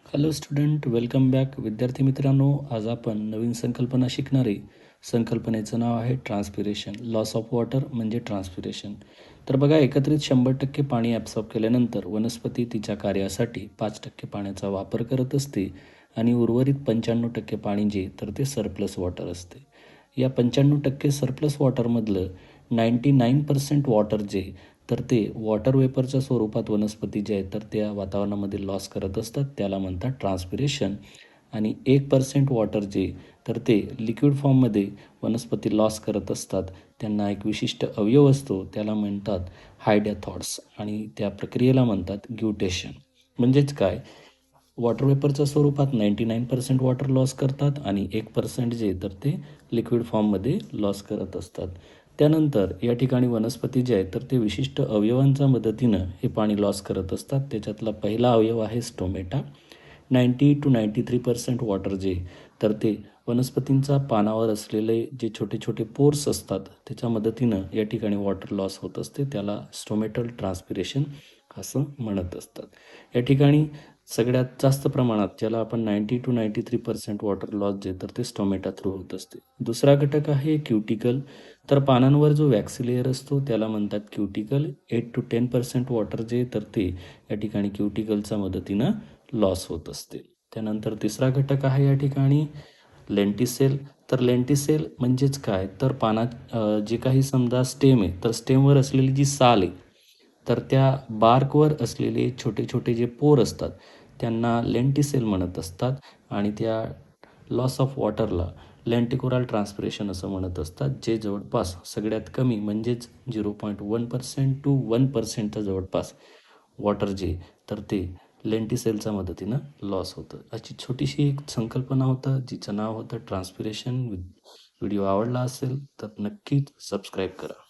Hello student, welcome back. विद्यार्थी मित्रांनो, आज आपण नवीन संकल्पना शिकणार आहे. संकल्पनेचं नाव आहे ट्रान्सपिरेशन. लॉस ऑफ वॉटर म्हणजे ट्रान्सपिरेशन. तर बघा, एकत्रित 100% पाणी ॲब्सॉर्ब केल्यानंतर वनस्पती तिच्या कार्यासाठी 5% पाण्याचा वापर करत असते आणि उर्वरित 95% पाणी जे तर ते सरप्लस वॉटर असते. या 95% सरप्लस वॉटरमधलं 99% वॉटर जे तर ते वॉटर वेपरच्या स्वरूपात वनस्पती जे आहेत तर त्या वातावरणामध्ये लॉस करत असतात, त्याला म्हणतात ट्रान्सपिरेशन. आणि 1% वॉटर जे तर ते लिक्विड फॉर्ममध्ये वनस्पती लॉस करत असतात, त्यांना एक विशिष्ट अवयव असतो, त्याला म्हणतात हायड्याथॉट्स आणि त्या प्रक्रियेला म्हणतात ग्युटेशन. म्हणजेच काय, वॉटर वेपरच्या स्वरूपात 99% वॉटर लॉस करतात आणि 1% जे तर ते लिक्विड फॉर्ममध्ये लॉस करत असतात. त्यानंतर या ठिकाणी वनस्पती जे आहेत तर ते विशिष्ट अवयवांच्या मदतीनं हे पाणी लॉस करत असतात. त्याच्यातला पहिला अवयव आहे स्टोमेटा. 90-93% वॉटर जे तर ते वनस्पतींचा पानावर असलेले जे छोटे छोटे पोर्स असतात त्याच्या मदतीनं या ठिकाणी वॉटर लॉस होत असते, त्याला स्टोमेटल ट्रान्सपिरेशन असं म्हणत असतात. या ठिकाणी सगळ्यात जास्त प्रमाणात ज्याला आपण 90-93% वॉटर लॉस जे तर ते स्टोमेटा थ्रू होत असते. दुसरा घटक आहे क्युटिकल. तर पानांवर जो वॅक्सी लेअर असतो त्याला म्हणतात क्युटिकल. 8-10% वॉटर जे तर ते या ठिकाणी क्युटिकलच्या मदतीनं लॉस होत असते. त्यानंतर तिसरा घटक आहे या ठिकाणी लेंटिसेल. तर लेंटिसेल म्हणजेच काय, तर पानात जे काही समजा स्टेम आहे तर स्टेमवर असलेली जी साल आहे तर त्या बार्कवर असलेले छोटे छोटे जे पोर असतात त्यांना लेंटिसेल म्हणत असतात आणि त्या लॉस ऑफ वॉटरला लेंटिकोरल ट्रान्सपिरेशन असं म्हणत असतात, जे जवळपास सगळ्यात कमी म्हणजेच 0.1% टू 1%च्या जवळपास वॉटर जे तर ते लेंटिसेलच्या मदतीनं लॉस होतं. अशी छोटीशी एक संकल्पना होतं जिचं नाव होतं ट्रान्सपिरेशन. व्हिडिओ आवडला असेल तर नक्कीच सबस्क्राईब करा.